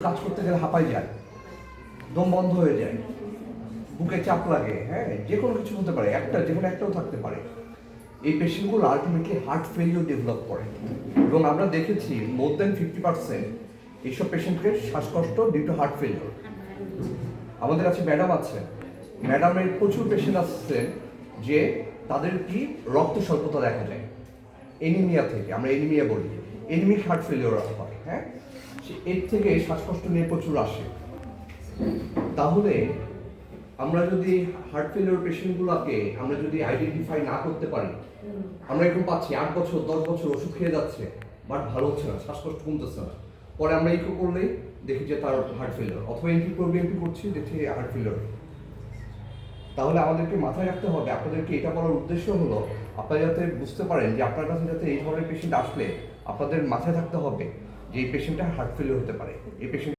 কাজ করতে গেলে হাঁপাই যায়, দম বন্ধ হয়ে যায়, বুকে চাপ লাগে, হ্যাঁ, যে কোনো কিছু হতে পারে, যে কোনো একটাও থাকতে পারে। এই পেশেন্টগুলো আলটিমেটলি হার্ট ফেলিওর ডেভেলপ করে এবং আমরা দেখেছি মোর দ্যান 50% এইসব পেশেন্টকে শ্বাসকষ্ট ডিউ টু হার্ট ফেলিওর। আমাদের কাছে ম্যাডাম আছে, ম্যাডামের প্রচুর পেশেন্ট আসছে যে তাদের কি রক্ত স্বল্পতা দেখা যায় এনিমিয়া থেকে, আমরা এনিমিয়া বলি, এনিমিক হার্ট ফেলিওর হয়, হ্যাঁ, এর থেকে শ্বাসকষ্ট নিয়ে প্রচুর আসে। তাহলে আমরা যদি হার্ট ফেলিওর পেশেন্টগুলোকে আমরা যদি আইডেন্টিফাই না করতে পারি, আমরা এরকম পাচ্ছি 8 বছর 10 বছর ওষুধ খেয়ে যাচ্ছে বাট ভালো হচ্ছে না, শ্বাসকষ্ট কমতেছে না, পরে আমরা ইকো করলেই দেখি যে তার হার্ট ফেলিওর, অথবা এমপি করছি দেখি হার্ট ফেলিওর। তাহলে আমাদেরকে মাথায় রাখতে হবে, আপনাদেরকে এটা বলার উদ্দেশ্য হলো আপনারা যাতে বুঝতে পারেন যে আপনার কাছে যাতে এই ধরনের পেশেন্ট আসলে আপনাদের মাথায় থাকতে হবে যে এই পেশেন্টটা হার্ট ফেলিওর হতে পারে, এই পেশেন্ট